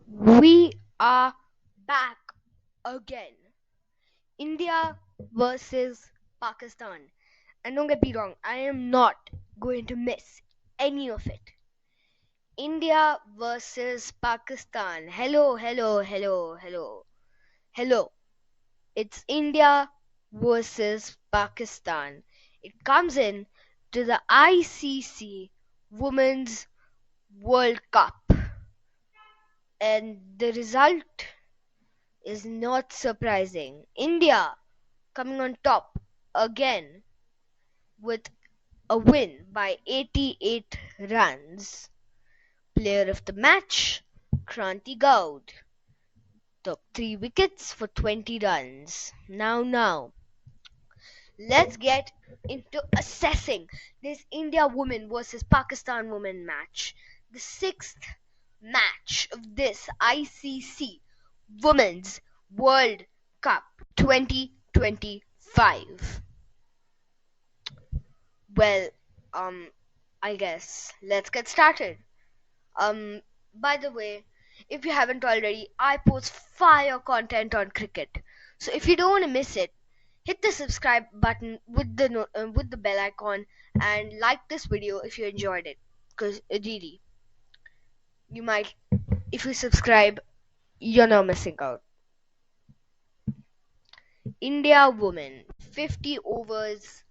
We are back again. India versus Pakistan. And don't get me wrong, I am not going to miss any of it. India versus Pakistan. Hello, hello, hello, hello, hello. It's India versus Pakistan. It comes in to the ICC Women's World Cup. And the result is not surprising. India coming on top again with a win by 88 runs. Player of the match, Kranti Gaud, took 3 wickets for 20 runs. Now, let's get into assessing this India women versus Pakistan women match. The 6th match of this ICC Women's World Cup 2025. Well, I guess let's get started. By the way, if you haven't already, I post fire content on cricket. So if you don't want to miss it, hit the subscribe button with the bell icon and like this video if you enjoyed it. Because really, you might, if you subscribe, you're not missing out. India women, 50 overs.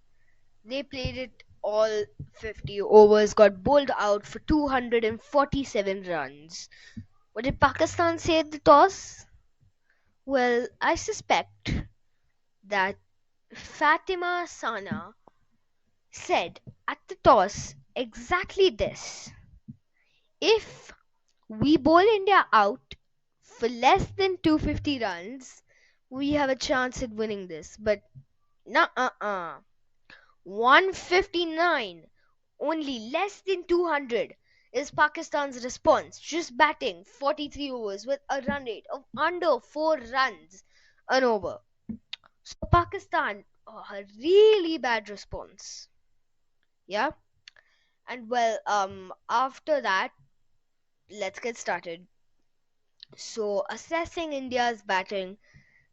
They played it all 50 overs, got bowled out for 247 runs. What did Pakistan say at the toss? Well, I suspect that Fatima Sana said at the toss exactly this. If we bowl India out for less than 250 runs, we have a chance at winning this. But nuh-uh. 159, only less than 200 is Pakistan's response, just batting 43 overs with a run rate of under 4 runs an over. So Pakistan, a really bad response. Yeah? And well, after that, let's get started. So assessing India's batting,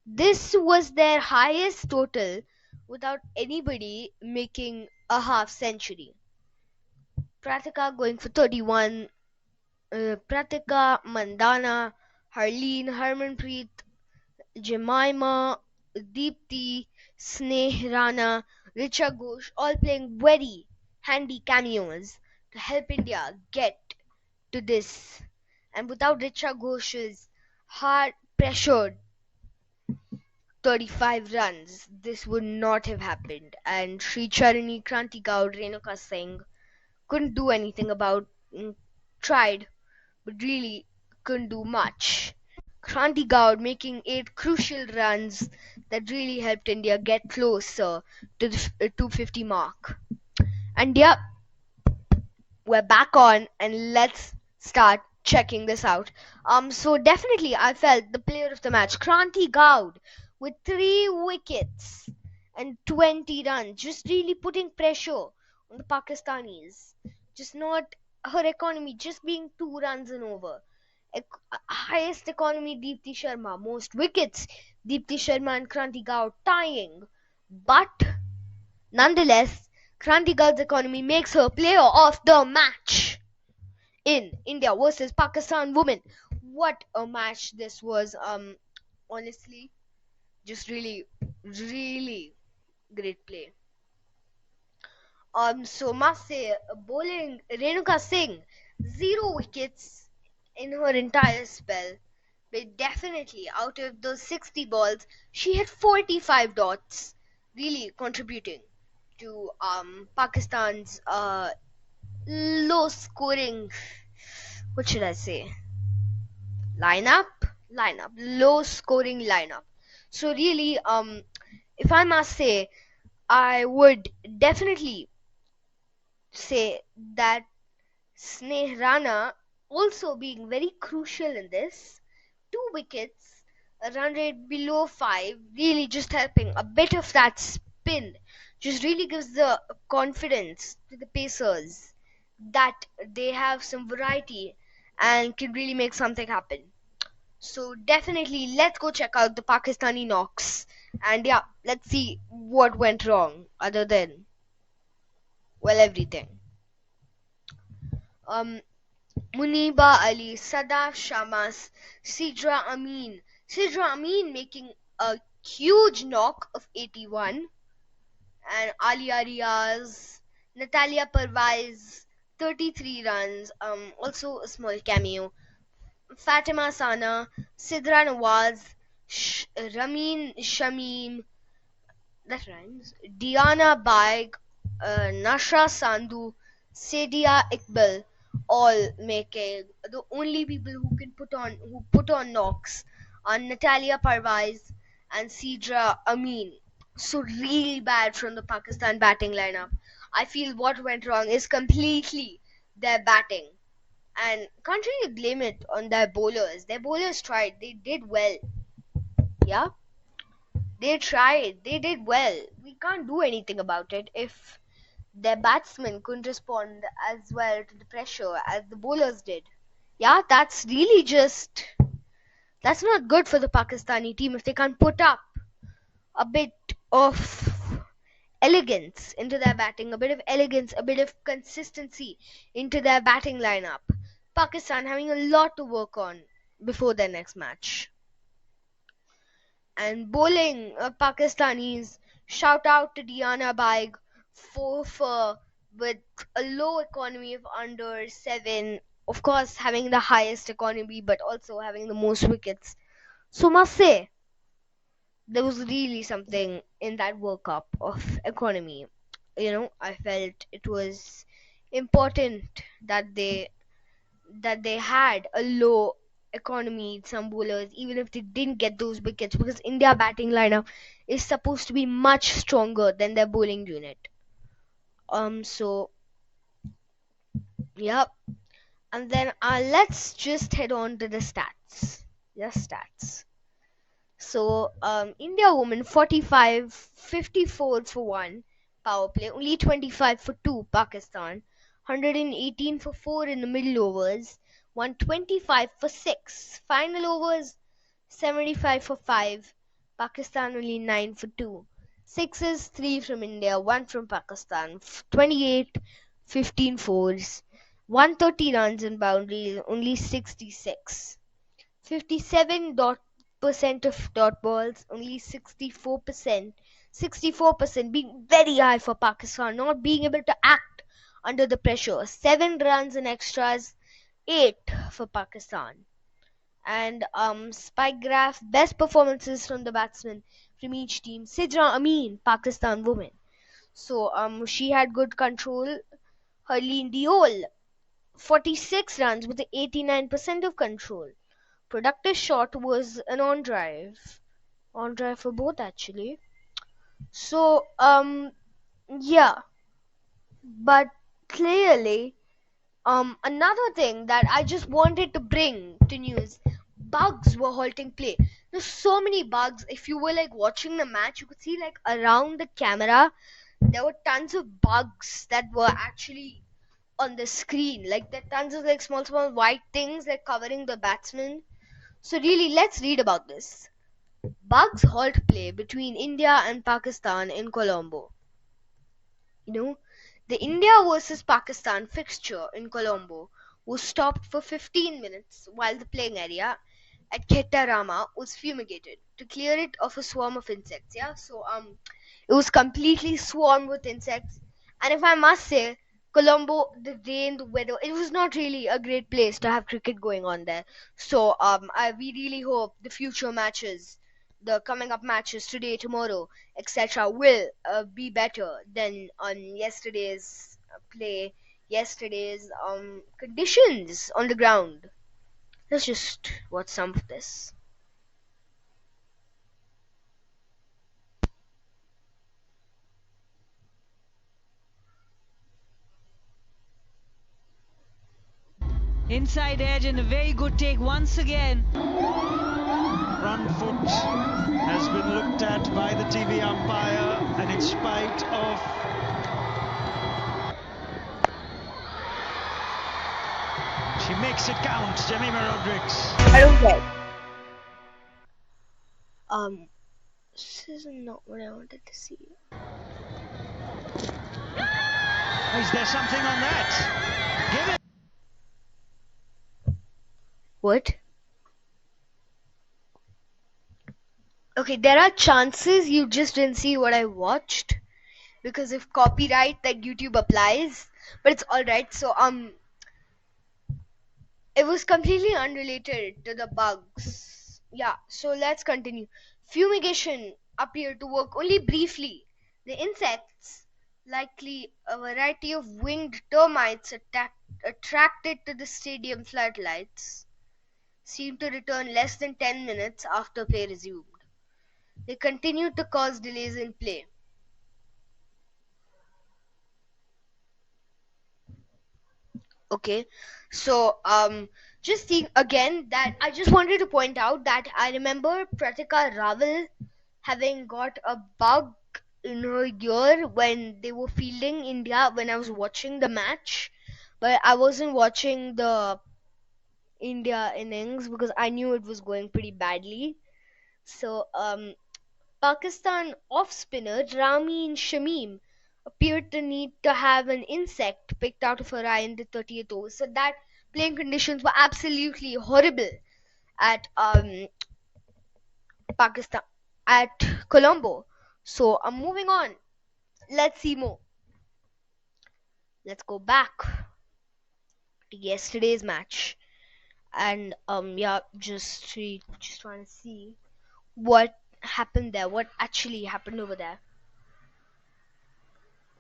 this was their highest total without anybody making a half century. Pratika going for 31, Pratika, Mandana, Harleen, Harmanpreet, Jemima, Deepti, Sneh Rana, Richa Ghosh, all playing very handy cameos to help India get to this. And without Richa Ghosh's hard pressured 35 runs, this would not have happened. And Sri Charani, Kranti Gaud, Renuka Singh couldn't do anything about, tried, but really couldn't do much. Kranti Gaud making 8 crucial runs that really helped India get closer to the 250 mark. And yeah, we're back on and let's start checking this out. So definitely I felt the player of the match, Kranti Gaud, with 3 wickets and 20 runs, just really putting pressure on the Pakistanis. Just not her economy, just being 2 runs and over. Highest economy Deepti Sharma, most wickets Deepti Sharma and Kranti Gaud tying. But nonetheless, Kranti Gaud's economy makes her player of the match in India versus Pakistan women. What a match this was. Honestly, just really, really great play. So must say, bowling Renuka Singh, 0 wickets in her entire spell. But definitely, out of those 60 balls, she had 45 dots, really contributing to Pakistan's low scoring, what should I say, lineup, low scoring lineup. So really, if I must say, I would definitely say that Sneh Rana also being very crucial in this. 2 wickets, a run rate below 5, really just helping. A bit of that spin just really gives the confidence to the Pacers that they have some variety and can really make something happen. So definitely let's go check out the Pakistani knocks. And yeah, let's see what went wrong other than, well, everything. Um, Muniba Ali, Sadaf Shamas, Sidra Amin. Sidra Amin making a huge knock of 81. And Alia Riaz, Natalia Parvaiz, 33 runs. Also a small cameo. Fatima Sana, Sidra Nawaz, Ramin Shamim, that rhymes. Diana Baig, Nasha Sandhu, Sadia Iqbal, all making the only people who put on knocks are Natalia Parvaiz and Sidra Amin. So really bad from the Pakistan batting lineup. I feel what went wrong is completely their batting. And can't really blame it on their bowlers. Their bowlers tried. They did well. Yeah, they tried. They did well. We can't do anything about it if their batsmen couldn't respond as well to the pressure as the bowlers did. Yeah, that's not good for the Pakistani team if they can't put up a bit of elegance into their batting, a bit of elegance, a bit of consistency into their batting lineup. Pakistan having a lot to work on before their next match. And bowling, Pakistanis, shout out to Diana Baig for with a low economy of under 7, of course having the highest economy but also having the most wickets. So must say there was really something in that World Cup of economy. I felt it was important that they had a low economy, some bowlers, even if they didn't get those wickets, because India batting lineup is supposed to be much stronger than their bowling unit. So yep. And then let's just head on to the stats. Just stats. So India women 45, 54 for 1 power play, only 25 for 2 Pakistan, 118 for 4 in the middle overs, 125 for 6 final overs, 75 for 5 Pakistan, only 9 for 2 sixes, 3 from India, 1 from Pakistan, 28, 15 fours, 130 runs and boundaries, only 66. 57 percent of dot balls, only 64%. 64% being very high for Pakistan, not being able to act under the pressure. 7 runs and extras, 8 for Pakistan. And spike graph, best performances from the batsmen from each team. Sidra Amin, Pakistan woman. So she had good control. Harleen Diol, 46 runs with 89% of control. Productive shot was an on drive for both actually. So yeah, but clearly another thing that I just wanted to bring to news, bugs were halting play. There's so many bugs. If you were like watching the match, you could see like around the camera there were tons of bugs that were actually on the screen. Like there are tons of like small white things like covering the batsman. So really, let's read about this. Bugs halt play between India and Pakistan in Colombo. You know, the India versus Pakistan fixture in Colombo was stopped for 15 minutes while the playing area at Khettarama was fumigated to clear it of a swarm of insects. Yeah, so it was completely swarmed with insects. And if I must say, Colombo, the rain, the weather, it was not really a great place to have cricket going on there. So we really hope the future matches, the coming up matches today, tomorrow, etc., will be better than on yesterday's play, yesterday's conditions on the ground. Let's just watch some of this. Inside edge and a very good take once again. Front foot has been looked at by the TV umpire, and in spite of she makes it count, Jemima Rodrigues. I don't get. Um, this is not what I wanted to see. Is there something on that? Give it. What? Okay, there are chances you just didn't see what I watched because of copyright that YouTube applies, but it's all right. So it was completely unrelated to the bugs. Yeah, so let's continue. Fumigation appeared to work only briefly. The insects, likely a variety of winged termites attracted to the stadium floodlights, seemed to return less than 10 minutes after play resumed. They continued to cause delays in play. Okay, so just seeing again that I just wanted to point out that I remember Pratika Raval having got a bug in her ear when they were fielding India when I was watching the match, but I wasn't watching the India innings because I knew it was going pretty badly. So Pakistan off spinner Rameen Shamim appeared to need to have an insect picked out of her eye in the 30th over. So that playing conditions were absolutely horrible at Pakistan at Colombo. So I'm moving on. Let's see more. Let's go back to yesterday's match and yeah, just trying to see what happened there. What actually happened over there?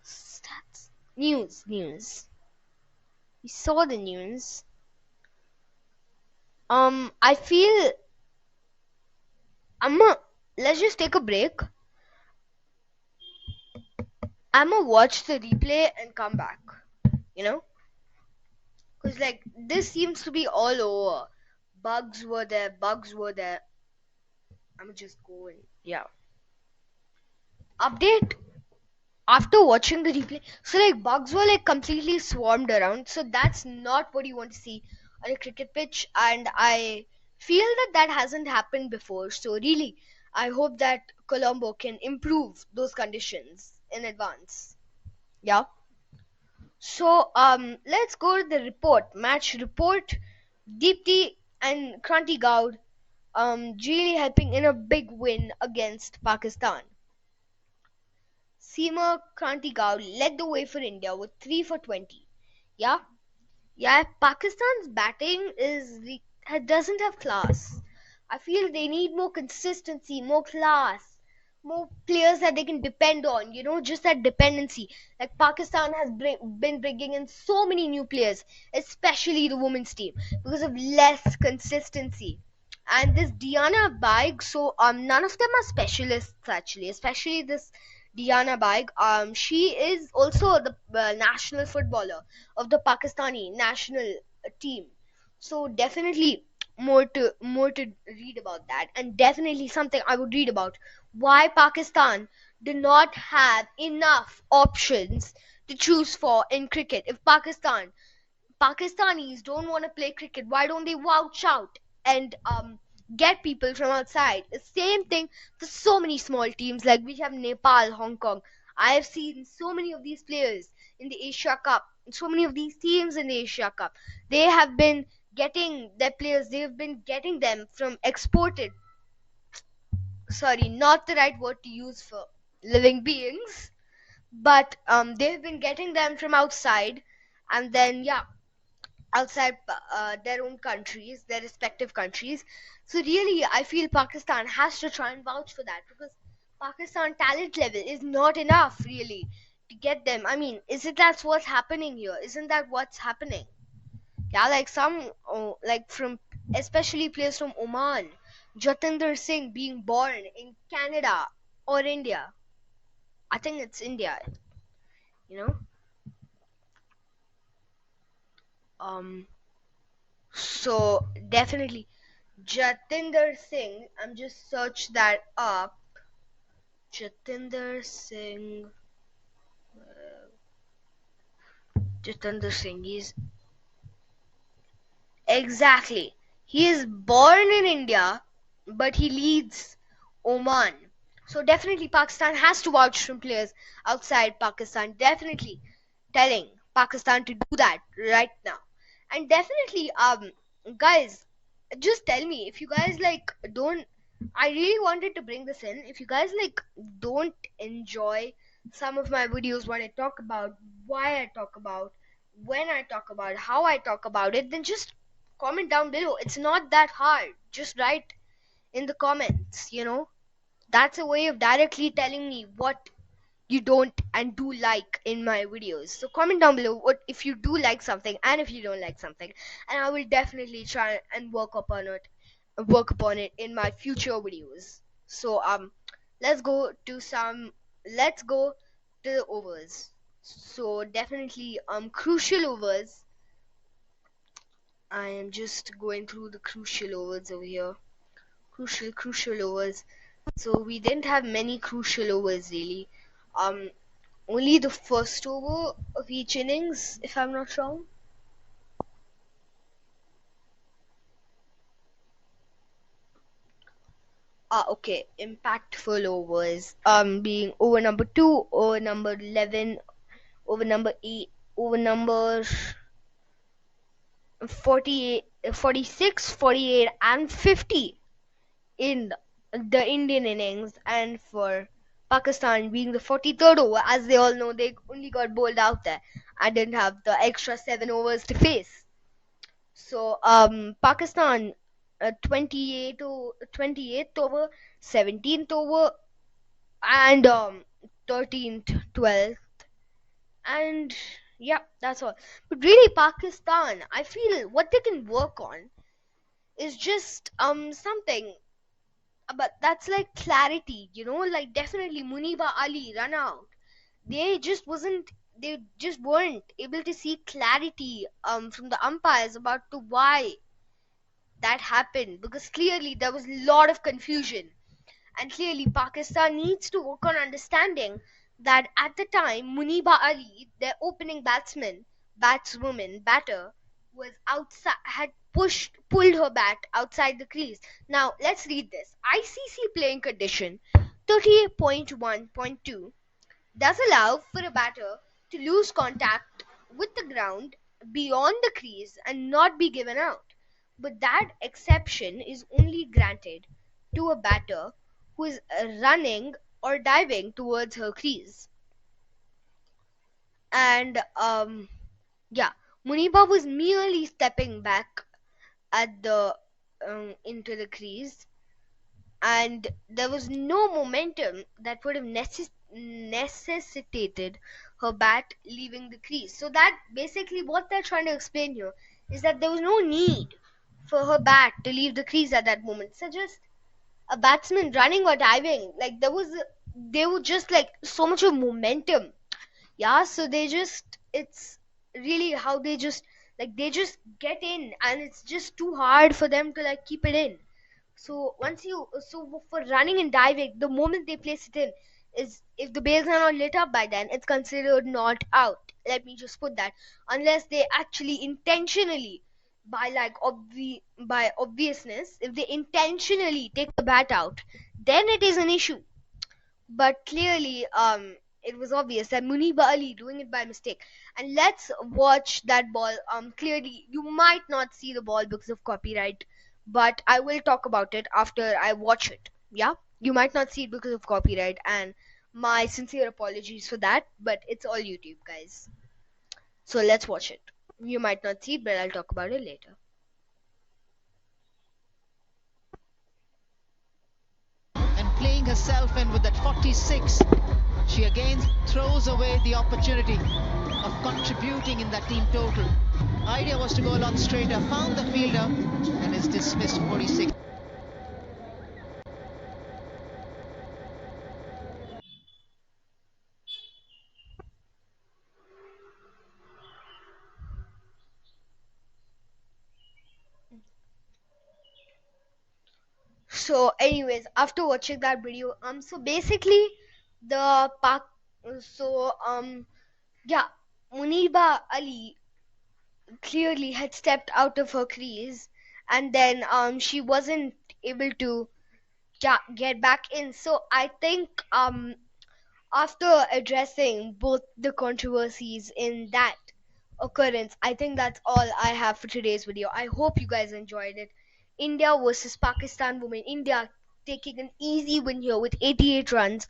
Stats. News. We saw the news. I feel I'm a. Let's just take a break. I'm gonna watch the replay and come back. You know, because like this seems to be all over. Bugs were there. Bugs were there. I'm just going. Yeah. Update after watching the replay. So like bugs were like completely swarmed around. So that's not what you want to see on a cricket pitch. And I feel that that hasn't happened before. So really, I hope that Colombo can improve those conditions in advance. Yeah. So let's go to the report. Match report. Deepti and Kranti Gaud really helping in a big win against Pakistan. Seema Kranti Gaud led the way for India with 3 for 20. Yeah, yeah. Pakistan's batting doesn't have class. I feel they need more consistency, more class, more players that they can depend on. You know, just that dependency. Like Pakistan has been bringing in so many new players, especially the women's team, because of less consistency. And this Diana Baig, so none of them are specialists actually, especially this Diana Baig. She is also the national footballer of the Pakistani national team. So definitely more to read about that, and definitely something I would read about why Pakistan do not have enough options to choose for in cricket. If Pakistanis don't want to play cricket, why don't they vouch out and get people from outside? The same thing for so many small teams, like we have Nepal, Hong Kong. I have seen so many of these players in the Asia Cup, so many of these teams in the Asia Cup. They have been getting their players, they've been getting them from exported. Sorry, not the right word to use for living beings, but they've been getting them from outside, and then yeah, outside their own countries, their respective countries. So really, I feel Pakistan has to try and vouch for that because Pakistan talent level is not enough really to get them. I mean, isn't that what's happening here? Isn't that what's happening? Yeah, like some, like from especially players from Oman, Jatinder Singh being born in Canada or India. I think it's India. You know. Um. So definitely. Jatinder Singh, I'm just search that up. Jatinder Singh, Jatinder Singh, he's exactly. He is born in India, but he leads Oman. So definitely Pakistan has to vouch from players outside Pakistan. Definitely telling Pakistan to do that right now. And definitely, guys, just tell me if you guys like don't. I really wanted to bring this in. If you guys like don't enjoy some of my videos, what I talk about, why I talk about, when I talk about, how I talk about it, then just comment down below. It's not that hard. Just write in the comments. That's a way of directly telling me what you don't and do like in my videos. So comment down below what if you do like something and if you don't like something, and I will definitely try and work upon it in my future videos. So let's go to the overs. So definitely crucial overs. I am just going through the crucial overs over here. Crucial overs. So we didn't have many crucial overs really. Um, Only the first over of each innings, if I'm not wrong. Okay. Impactful overs. Being over number 2, over number 11, over number 8, over number 48, 46, 48, and 50 in the Indian innings, and for Pakistan being the 43rd over. As they all know, they only got bowled out there and didn't have the extra 7 overs to face. So Pakistan 28th over, 17th over, and 13th, 12th, and yeah, that's all. But really, Pakistan, I feel what they can work on is just something, but that's like clarity, like definitely Muniba Ali run out. They just wasn't. They just weren't able to see clarity from the umpires about to why that happened, because clearly there was a lot of confusion, and clearly Pakistan needs to work on understanding that at the time Muniba Ali, their opening batter, was outside, had pulled her bat outside the crease. Now let's read this. ICC playing condition 38.1.2 does allow for a batter to lose contact with the ground beyond the crease and not be given out. But that exception is only granted to a batter who is running or diving towards her crease. And yeah, Muniba was merely stepping back at the into the crease, and there was no momentum that would have necessitated her bat leaving the crease. So that basically what they're trying to explain here is that there was no need for her bat to leave the crease at that moment. So just a batsman running or diving, like they were just like so much of momentum. Yeah, so it's really how they just get in, and it's just too hard for them to like keep it in. So for running and diving, the moment they place it in, is if the bails are not lit up by then, it's considered not out. Let me just put that. Unless they actually intentionally, by obviousness, if they intentionally take the bat out, then it is an issue. But clearly, it was obvious that Muniba Ali doing it by mistake. And let's watch that ball. Clearly, you might not see the ball because of copyright, but I will talk about it after I watch it. Yeah, you might not see it because of copyright, and my sincere apologies for that. But it's all YouTube, guys. So let's watch it. You might not see it, but I'll talk about it later. And playing herself in with that 46, she again throws away the opportunity of contributing in that team total. Idea was to go a lot straighter, found the fielder, and is dismissed 46. So anyways, after watching that video, so basically the Pak so yeah, Muniba Ali clearly had stepped out of her crease, and then she wasn't able to yeah, get back in. So I think after addressing both the controversies in that occurrence, I think that's all I have for today's video. I hope you guys enjoyed it. India versus Pakistan women. India taking an easy win here with 88 runs.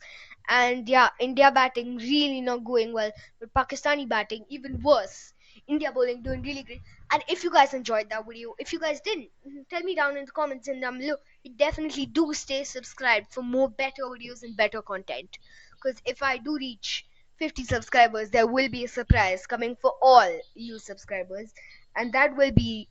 And yeah, India batting really not going well, but Pakistani batting even worse. India bowling doing really great. And if you guys enjoyed that video, if you guys didn't, tell me down in the comments and down below. Definitely do stay subscribed for more better videos and better content. Because if I do reach 50 subscribers, there will be a surprise coming for all you subscribers, and that will be,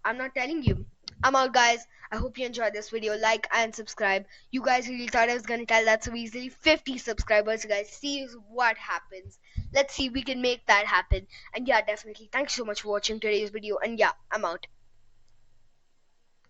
I'm not telling you. I'm out, guys. I hope you enjoyed this video. Like and subscribe. You guys really thought I was gonna tell that so easily. 50 subscribers, guys. See what happens. Let's see if we can make that happen. And yeah, definitely. Thanks so much for watching today's video. And yeah, I'm out.